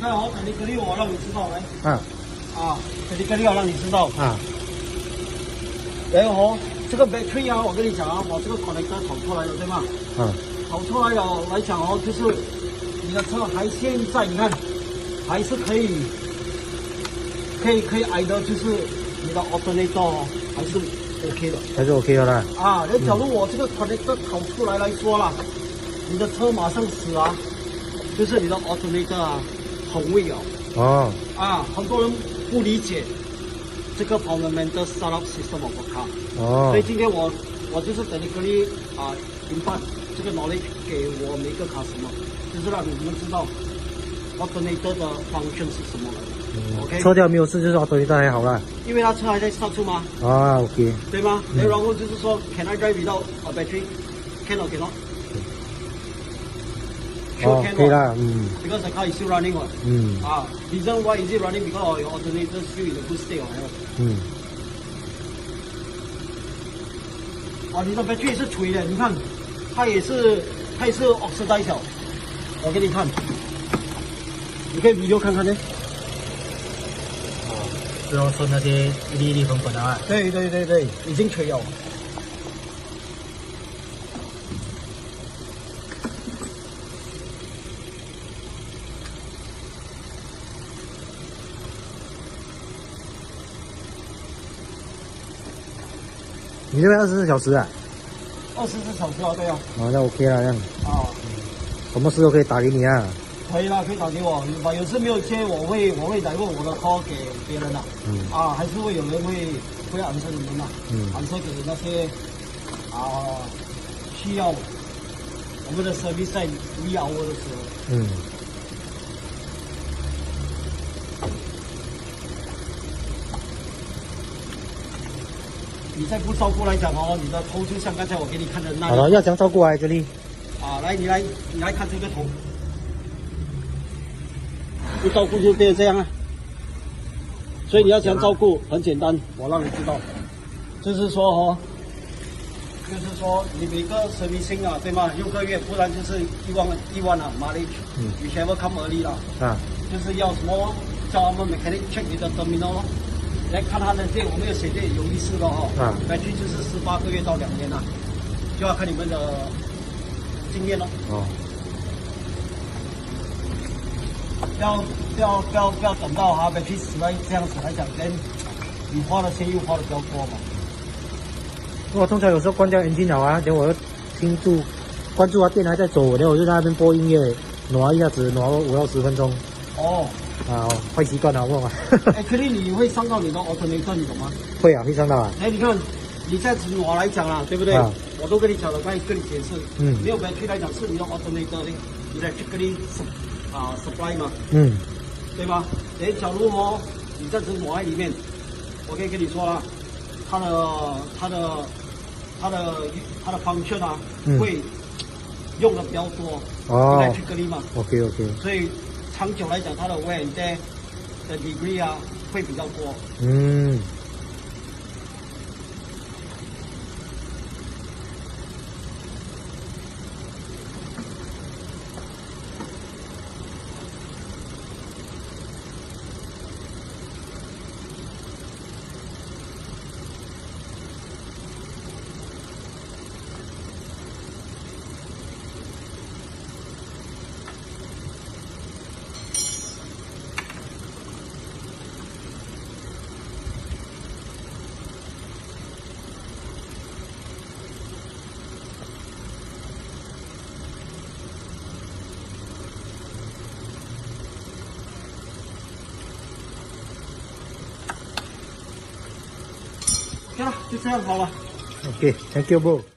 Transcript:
看哦，等你格力我让你知道来。啊等你格力我让你知道。啊然后哦，这个 battery 啊，我跟你讲啊，我这个 connector 跑出来了，对吗？跑出来了来讲哦，就是你的车还现在你看还是可以挨的，就是你的 alternator 还是 OK 的，还是 OK 的啦。那假如我这个 connector 跑出来说了，你的车马上死啊，就是你的 alternator 啊很危啊。很多人不理解这个 fundamental startup system of a car。所以今天我就是等你格力引发这个 knowledge 给我每个 customer，就是让你们知道 alternator 的 function 是什么来的。OK。车掉没有事，就是 alternator 还好啦。因为它车还在上出吗？OK。对吗？然后就是说 ，Can I drive without a battery? Can or cannot? Sure can. 可以啦。Because the car is still running 嘛。Reason why is it running? Because your alternator still in a good state 你的 battery 是锤的，你看，它也是 oxidize 的。我给你看，你可以 video 看看呢。是要顺那些一粒一粒粉粉啊。对，已经锤了。你这边24小时啊？24小时啊，对啊。那 OK 啦，这样。什么事都可以打给你啊。可以啦，可以打给我。有事没有接，我会来问我的 call 给别人的。还是会有人会answer你们的。answer给那些需要我们的 service 在3 hour 的时候。你再不照顾来讲哦，你的头就像刚才我给你看的那样。好了，要怎样照顾啊，这里？来，你来看这个头，不照顾就变成这样啊。所以你要怎样照顾，很简单，我让你知道，就是说你每个 servicing 对吗？6个月，不然就是1万mileage。whichever come early 啦。就是要什么叫他们 mechanic check 你的 terminal 来看他的这我没有写这有意思的battery 就是18个月到2年啦，就要看你们的经验咯。不要等到battery 死了这样子来讲，你花的钱又花的比较多嘛。我通常有时候关掉 engine 了啊，等我关注电还在走，然后我就在那边播音乐，挪一下子，挪5到10分钟。坏习惯了，问我。Actually 你会伤到你的 alternator， 你懂吗？会啊，会伤到啊。你看，你这样子我来讲啦，对不对？我都跟你讲了，刚才跟你解释。没有 battery 来讲是你的 alternator 的 electrically supply 嘛。对吧？假如你这样子挪在里面，我可以跟你说啦，它的 function 会用的比较多。electrically 嘛。OK。所以长久来讲，它的 wear and tear 的 degree 会比较多。OK 了，就这样好了。OK，Thank you bro。